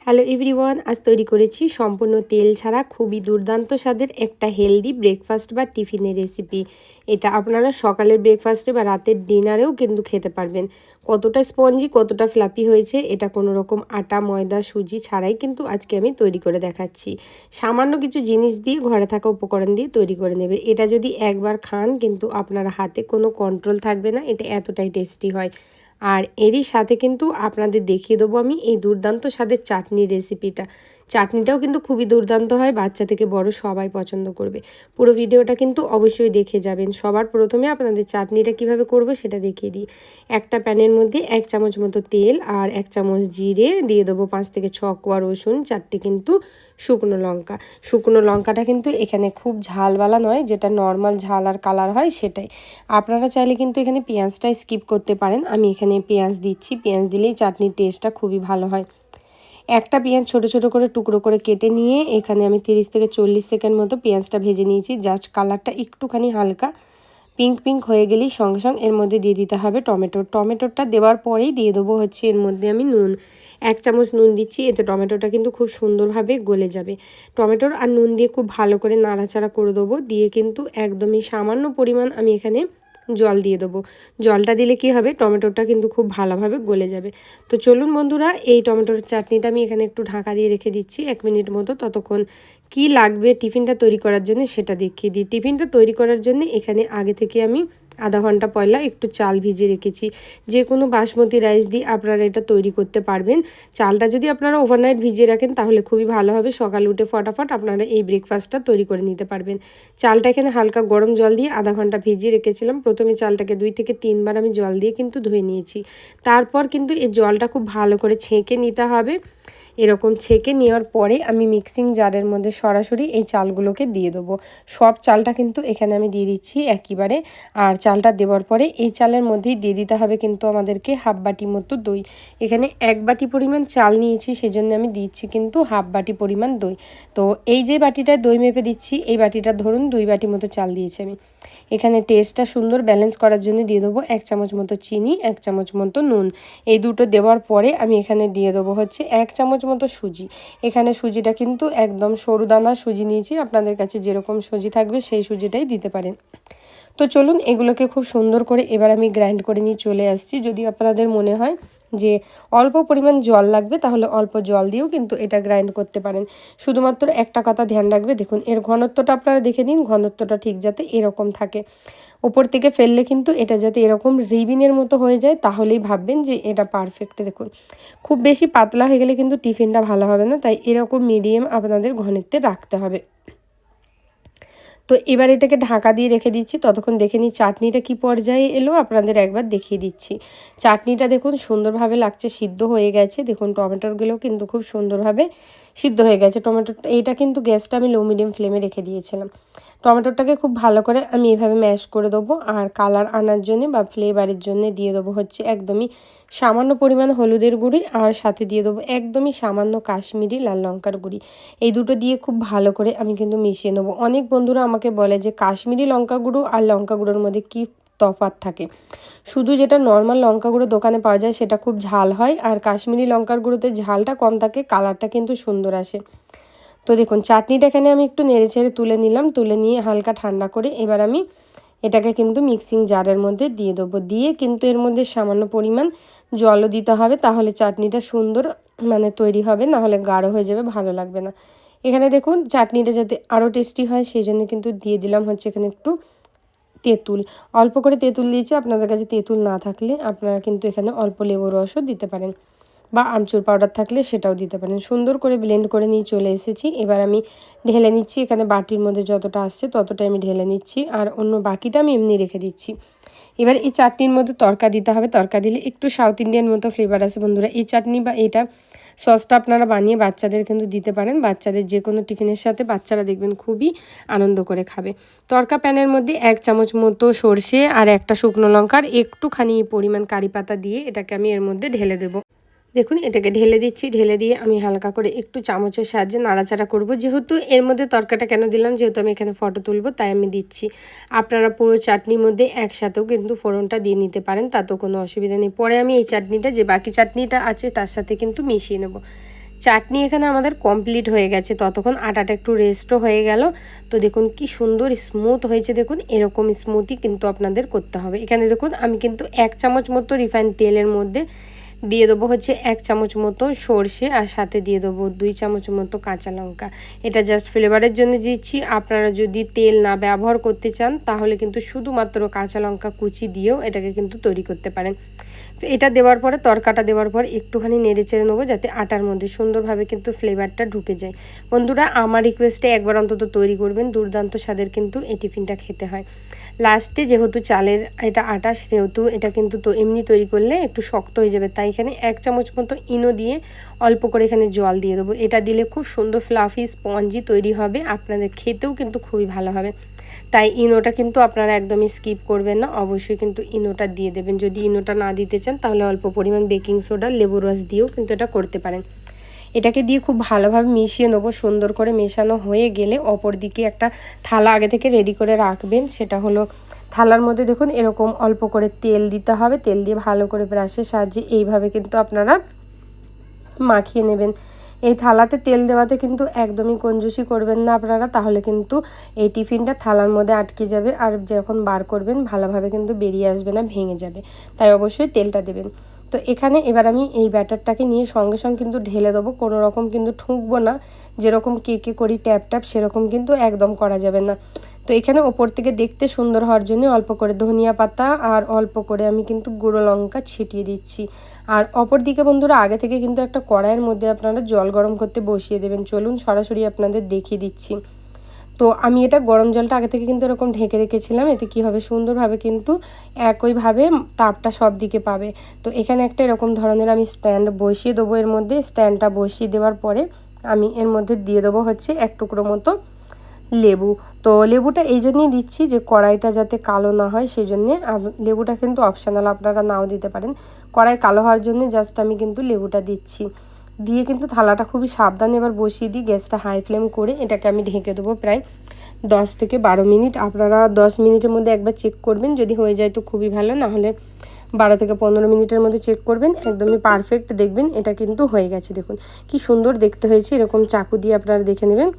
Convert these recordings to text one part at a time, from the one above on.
Hello everyone, আজ তৈরি করেছি সম্পূর্ণ তেল ছাড়া খুবই দুর্দান্ত স্বাদের একটা হেলদি ব্রেকফাস্ট বা টিফিনের রেসিপি। এটা আপনারা সকালের ব্রেকফাস্টে বা রাতের ডিনারেও কিন্তু খেতে পারবেন। কতটা স্পঞ্জি, কতটা ফ্লাপি হয়েছে, এটা কোনো রকম আটা, ময়দা, সুজি ছাড়াই কিন্তু আজকে আমি তৈরি করে দেখাচ্ছি। সামান্য কিছু জিনিস দিয়ে, ঘরে থাকা উপকরণ দিয়ে তৈরি করে নেবে। এটা যদি একবার খান কিন্তু আপনার হাতে কোনো কন্ট্রোল থাকবে না, এটা এতটাই টেস্টি হয়। আর এরই সাথে কিন্তু আপনাদের দেখিয়ে দেবো আমি এই দুর্দান্ত স্বাদের চাটনির রেসিপিটা। চাটনিটাও কিন্তু খুবই দুর্দান্ত হয়, বাচ্চা থেকে বড় সবাই পছন্দ করবে। পুরো ভিডিওটা কিন্তু অবশ্যই দেখে যাবেন। সবার প্রথমে আপনাদের চাটনিটা কিভাবে করব সেটা দেখিয়ে দিই। একটা প্যানের মধ্যে 1 চামচ মতো তেল আর 1 চামচ জিরে দিয়ে দেবো, 5 থেকে 6 কোয়া রসুন, 4টে কিন্তু শুকনো লঙ্কা। শুকনো লঙ্কাটা কিন্তু এখানে খুব ঝালওয়ালা নয়, যেটা নর্মাল ঝাল আর কালার হয় সেটাই। আপনারা চাইলে কিন্তু এখানে পেঁয়াজটা স্কিপ করতে পারেন, আমি এখানে পেঁয়াজ দিচ্ছি। পেঁয়াজ দিলেই চাটনির টেস্টটা খুবই ভালো হয়। একটা পেঁয়াজ ছোট ছোট করে টুকরো করে কেটে নিয়ে এখানে আমি 30 থেকে 40 সেকেন্ড মতো পেঁয়াজটা ভেজে নিয়েছি। জাস্ট কালারটা একটুখানি হালকা পিঙ্ক পিঙ্ক হয়ে গেলেই সঙ্গে সঙ্গে এর মধ্যে দিয়ে দিতে হবে টমেটো। টমেটোটা দেওয়ার পরেই দিয়ে দেবো হচ্ছে এর মধ্যে আমি নুন। 1 চামচ নুন দিচ্ছি, এতে টমেটোটা কিন্তু খুব সুন্দরভাবে গলে যাবে। টমেটোর আর নুন দিয়ে খুব ভালো করে নাড়াচাড়া করে দেবো। দিয়ে কিন্তু একদমই সামান্য পরিমাণ আমি এখানে জল দিয়ে দেবো। জলটা দিলে কি হবে, টমেটোটা কিন্তু খুব ভালোভাবে গলে যাবে। তো চলুন বন্ধুরা, এই টমেটোর চাটনিটা আমি এখানে একটু ঢাকা দিয়ে রেখে দিচ্ছি 1 মিনিট মতো। ততক্ষণ কি লাগবে টিফিনটা তৈরি করার জন্য সেটা দেখিয়ে দিই। টিফিনটা তৈরি করার জন্য এখানে আগে থেকে আমি আধা ঘন্টা পয়লা একটু চাল ভিজিয়ে রেখেছি। যে কোনো বাসমতি রাইস দিয়ে আপনারা এটা তৈরি করতে পারবেন। চালটা যদি আপনারা ওভারনাইট ভিজিয়ে রাখেন তাহলে খুবই ভালো হবে, সকালে উঠে ফটাফট আপনারা এই ব্রেকফাস্টটা তৈরি করে নিতে পারবেন। চালটা এখানে হালকা গরম জল দিয়ে আধা ঘন্টা ভিজিয়ে রেখেছিলাম। প্রথমে চালটাকে 2 থেকে 3 বার আমি জল দিয়ে কিন্তু ধুয়ে নিয়েছি। তারপর কিন্তু এই জলটা খুব ভালো করে ছেঁকে নিতে হবে। এরকম ছেঁকে নেওয়ার পরে আমি মিক্সিং জারের মধ্যে সরাসরি এই চালগুলোকে দিয়ে দেবো। সব চালটা কিন্তু এখানে আমি দিয়ে দিচ্ছি একইবারে। আর চালটা দেওয়ার পরে এই চালের মধ্যেই দিয়ে দিতে হবে কিন্তু আমাদেরকে হাফ বাটি মতো দই। এখানে 1 বাটি পরিমাণ চাল নিয়েছি, সেজন্য আমি দিচ্ছি কিন্তু হাফ বাটি পরিমাণ দই। তো এই যে বাটিটায় দই মেপে দিচ্ছি, এই বাটিটা ধরুন 2 বাটি মতো চাল দিয়েছি আমি। এখানে টেস্টটা সুন্দর ব্যালেন্স করার জন্য দিয়ে দেবো 1 চামচ মতো চিনি, 1 চামচ মতো নুন। এই দুটো দেওয়ার পরে আমি এখানে দিয়ে দেবো হচ্ছে 1 চামচ মতো সুজি। এখানে সুজিটা কিন্তু একদম সরু দানার সুজি নিয়েছি, আপনাদের কাছে যেরকম সুজি থাকবে সেই সুজিটাই দিতে পারেন। তো চলুন এগুলোকে খুব সুন্দর করে এবার আমি গ্রাইন্ড করে নিয়ে চলে আসছি। যদি আপনাদের মনে হয় যে অল্প পরিমাণ জল লাগবে তাহলে অল্প জল দিয়েও কিন্তু এটা গ্রাইন্ড করতে পারেন। শুধুমাত্র একটা কথা ধ্যান রাখবে, দেখুন এর ঘনত্বটা আপনারা দেখে নিন, ঘনত্বটা ঠিক যাতে এরকম থাকে। ওপর থেকে ফেললে কিন্তু এটা যাতে এরকম রিবিনের মতো হয়ে যায়, তাহলেই ভাববেন যে এটা পারফেক্ট। দেখুন খুব বেশি পাতলা হয়ে গেলে কিন্তু টিফিনটা ভালো হবে না, তাই এরকম মিডিয়াম আপনাদের ঘনত্বে রাখতে হবে। তো এবার এটাকে ঢাকা দিয়ে রেখে দিচ্ছি। ততক্ষণ দেখে নিই চাটনিটা কি পর্যায়ে এলো, আপনাদের একবার দেখিয়ে দিচ্ছি। চাটনিটা দেখুন সুন্দরভাবে লাগছে, সিদ্ধ হয়ে গেছে। দেখুন টমেটোগুলোও কিন্তু খুব সুন্দরভাবে সিদ্ধ হয়ে গেছে। এইটা কিন্তু গ্যাসটা আমি লো মিডিয়াম ফ্লেমে রেখে দিয়েছিলাম। টমেটোটাকে খুব ভালো করে আমি এভাবে ম্যাশ করে দেবো। আর কালার আনার জন্য বা ফ্লেভারের জন্য দিয়ে দেবো হচ্ছে একদমই সামান্য পরিমাণ হলুদের গুঁড়ি, আর সাথে দিয়ে দেবো একদমই সামান্য কাশ্মীরি লাল লঙ্কার গুঁড়ি। এই দুটো দিয়ে খুব ভালো করে আমি কিন্তু মিশিয়ে নেবো। অনেক বন্ধুরা আমাকে বলে যে কাশ্মীরি লঙ্কা গুঁড়ো আর লঙ্কা গুঁড়োর মধ্যে কী তফাৎ থাকে। শুধু যেটা নর্মাল লঙ্কা গুঁড়ো দোকানে পাওয়া যায় সেটা খুব ঝাল হয়, আর কাশ্মীরি লঙ্কার গুঁড়োতে ঝালটা কম থাকে, কালারটা কিন্তু সুন্দর আসে। তো দেখুন চাটনিটা এখানে আমি একটু নেড়ে ছেড়ে তুলে নিলাম। তুলে নিয়ে হালকা ঠান্ডা করে এবার আমি এটাকে কিন্তু মিক্সিং জারের মধ্যে দিয়ে দেবো। দিয়ে কিন্তু এর মধ্যে সামান্য পরিমাণ জলও দিতে হবে, তাহলে চাটনিটা সুন্দর তৈরি হবে, নাহলে গাঢ় হয়ে যাবে, ভালো লাগবে না। এখানে দেখুন চাটনিটা যাতে আরও টেস্টি হয় সেই জন্য কিন্তু দিয়ে দিলাম হচ্ছে এখানে একটু তেঁতুল। অল্প করে তেঁতুল দিয়েছি, আপনাদের কাছে তেঁতুল না থাকলে আপনারা কিন্তু এখানে অল্প লেবুর রসও দিতে পারেন, বা আমচুর পাউডার থাকলে সেটাও দিতে পারেন। সুন্দর করে ব্লেন্ড করে নিয়ে চলে এসেছি। এবার আমি ঢেলে নিচ্ছি। এখানে বাটির মধ্যে যতটা আসছে ততটাই আমি ঢেলে নিচ্ছি, আর অন্য বাকিটা আমি এমনি রেখে দিচ্ছি। এবার এই চাটনির মধ্যে তড়কা দিতে হবে। তড়কা দিলে একটু সাউথ ইন্ডিয়ান মতো ফ্লেভার আসে বন্ধুরা। এই চাটনি বা এটা সসটা আপনারা বানিয়ে বাচ্চাদের কিন্তু দিতে পারেন। বাচ্চাদের যে কোনো টিফিনের সাথে বাচ্চারা দেখবেন খুবই আনন্দ করে খাবে। তড়কা প্যানের মধ্যে 1 চামচ মতো সর্ষে আর একটা শুকনো লঙ্কার একটুখানি পরিমাণ কারি পাতা দিয়ে এটাকে আমি এর মধ্যে ঢেলে দেবো। দেখুন এটাকে ঢেলে দিচ্ছি। ঢেলে দিয়ে আমি হালকা করে একটু চামচের সাহায্যে নাড়াচাড়া করব। যেহেতু এর মধ্যে তরকাটা কেন দিলাম, যেহেতু আমি এখানে ফটো তুলব তাই আমি দিচ্ছি। আপনারা পুরো চাটনির মধ্যে একসাথেও কিন্তু ফোড়নটা দিয়ে নিতে পারেন, তাতেও কোনো অসুবিধা নেই। পরে আমি এই চাটনিটা যে বাকি চাটনিটা আছে তার সাথে কিন্তু মিশিয়ে নেব। চাটনি এখানে আমাদের কমপ্লিট হয়ে গেছে, ততক্ষণ আটাটা একটু রেস্টও হয়ে গেল। তো দেখুন কি সুন্দর স্মুথ হয়েছে, দেখুন এরকম স্মুথই কিন্তু আপনাদের করতে হবে। এখানে দেখুন আমি কিন্তু 1 চামচ মতো রিফাইন তেলের মধ্যে দিয়ে দেবো হচ্ছে 1 চামচ মতো সর্ষে, আর সাথে দিয়ে দেবো 2 চামচ মতো কাঁচা লঙ্কা। এটা জাস্ট ফ্লেভারের জন্য দিচ্ছি। আপনারা যদি তেল না ব্যবহার করতে চান তাহলে কিন্তু শুধুমাত্র কাঁচা লঙ্কা কুচি দিয়েও এটাকে কিন্তু তৈরি করতে পারেন। এটা দেওয়ার পরে, তরকাটা দেওয়ার পর একটুখানি নেড়ে চেড়ে নেবো যাতে আটার মধ্যে সুন্দরভাবে কিন্তু ফ্লেভারটা ঢুকে যায়। বন্ধুরা, আমার রিকোয়েস্টে একবার অন্তত তৈরি করবেন, দুর্দান্ত স্বাদের কিন্তু এই টিফিনটা খেতে হয়। লাস্টে যেহেতু চালের এটা আটা, সেহেতু এটা কিন্তু তো এমনি তৈরি করলে একটু শক্ত হয়ে যাবে, তাই এখানে 1 চামচ মতো ইনো দিয়ে অল্প করে এখানে জল দিয়ে দেবো। এটা দিলে খুব সুন্দর ফ্লাফি স্পঞ্জি তৈরি হবে, আপনাদের খেতেও কিন্তু খুবই ভালো হবে। তাই ইনোটা কিন্তু আপনারা একদমই স্কিপ করবেন না, অবশ্যই কিন্তু ইনোটা দিয়ে দেবেন। যদি ইনোটা না দিতে চান তাহলে অল্প পরিমাণ বেকিং সোডা, লেবুর রস দিয়েও কিন্তু এটা করতে পারেন। এটাকে দিয়ে খুব ভালোভাবে মিশিয়ে নেবো। সুন্দর করে মেশানো হয়ে গেলে অপর দিকে একটা থালা আগে থেকে রেডি করে রাখবেন। সেটা হলো থালার মধ্যে দেখুন এরকম অল্প করে তেল দিতে হবে। তেল দিয়ে ভালো করে ব্রাশের সাহায্যে এইভাবে কিন্তু আপনারা মাখিয়ে নেবেন। এই থালাতে তেল দেওয়াতে কিন্তু একদমই কঞ্জুসি করবেন না আপনারা, তাহলে কিন্তু এই টিফিনটা থালার মধ্যে আটকে যাবে, আর যখন বার করবেন ভালোভাবে কিন্তু বেরিয়ে আসবে না, ভেঙে যাবে। তাই অবশ্যই তেলটা দেবেন। তো এখানে এবার আমি এই ব্যাটারটাকে নিয়ে সঙ্গে সঙ্গে কিন্তু ঢেলে দেবো, কোনো রকম কিন্তু ঠুকবো না। যেরকম কেকে করি ট্যাপ ট্যাপ, সেরকম কিন্তু একদম করা যাবে না। তো এখানে ওপর থেকে দেখতে সুন্দর হওয়ার জন্য অল্প করে ধনিয়া পাতা আর অল্প করে আমি কিন্তু গুঁড়ো লঙ্কা ছিটিয়ে দিচ্ছি। আর অপর দিকে বন্ধুরা, আগে থেকে কিন্তু একটা কড়াইয়ের মধ্যে আপনারা জল গরম করতে বসিয়ে দেবেন। চলুন সরাসরি আপনাদের দেখিয়ে দিচ্ছি। তো আমি এটা গরম জলটা আগে থেকে কিন্তু এরকম ঢেকে রেখেছিলাম। এতে কি হবে, সুন্দরভাবে কিন্তু একইভাবে তাপটা সব দিকে পাবে। তো এখানে একটা এরকম ধরনের আমি স্ট্যান্ড বসিয়ে দেবো। এর মধ্যে স্ট্যান্ডটা বসিয়ে দেওয়ার পরে আমি এর মধ্যে দিয়ে দেবো হচ্ছে 1 টুকরো মতো লেবু। তো লেবুটা এই জন্যই দিচ্ছি যে কড়াইটা যাতে কালো না হয়, সেই জন্যে। লেবুটা কিন্তু অপশনাল, আপনারা নাও দিতে পারেন। কড়াই কালো হওয়ার জন্য জাস্ট আমি কিন্তু লেবুটা দিচ্ছি। দিয়ে কিন্তু থালাটা খুবই সাবধানে এবার বসিয়ে দিই, গ্যাসটা হাই ফ্লেম করে। এটাকে আমি ঢেকে দেবো প্রায় 10 থেকে 12 মিনিট। আপনারা 10 মিনিটের মধ্যে একবার চেক করবেন, যদি হয়ে যায় তো খুবই ভালো, না হলে 12 থেকে 15 মিনিটের মধ্যে চেক করবেন। একদমই পারফেক্ট দেখবেন এটা কিন্তু হয়ে গেছে। দেখুন কি সুন্দর দেখতে হয়েছে। এরকম চাকু দিয়ে আপনারা দেখে নেবেন,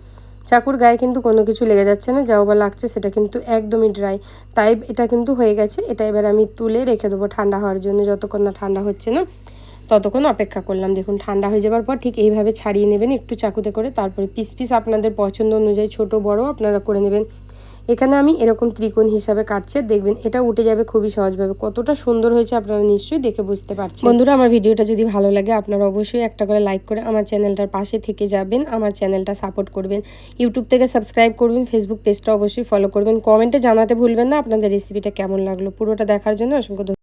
চাকুর গায়ে কিন্তু কোনো কিছু লেগে যাচ্ছে না, যাও বা লাগছে সেটা কিন্তু একদমই ড্রাই। তাই এটা কিন্তু হয়ে গেছে। এটা এবার আমি তুলে রেখে দেবো ঠান্ডা হওয়ার জন্য। যতক্ষণ না ঠান্ডা হচ্ছে না ততক্ষণ অপেক্ষা করলাম। দেখুন ঠান্ডা হয়ে যাওয়ার পর ঠিক এইভাবে ছাড়িয়ে নেবেন একটু চাকুতে করে। তারপরে পিস পিস আপনাদের পছন্দ অনুযায়ী ছোট বড় আপনারা করে নেবেন। এখানে আমি এরকম ত্রিকোণ হিসাবে কাটছে, দেখবেন এটা উঠে যাবে খুবই সহজভাবে। কতটা সুন্দর হয়েছে আপনারা নিশ্চয়ই দেখে বুঝতে পারছেন। বন্ধুরা, আমার ভিডিওটা যদি ভালো লাগে আপনারা অবশ্যই একটা করে লাইক করে আমার চ্যানেলটার পাশে থেকে যাবেন, আমার চ্যানেলটা সাপোর্ট করবেন। ইউটিউব থেকে সাবস্ক্রাইব করবেন, ফেসবুক পেজটা অবশ্যই ফলো করবেন। কমেন্টে জানাতে ভুলবেন না আপনাদের রেসিপিটা কেমন লাগলো। পুরোটা দেখার জন্য অসংখ্য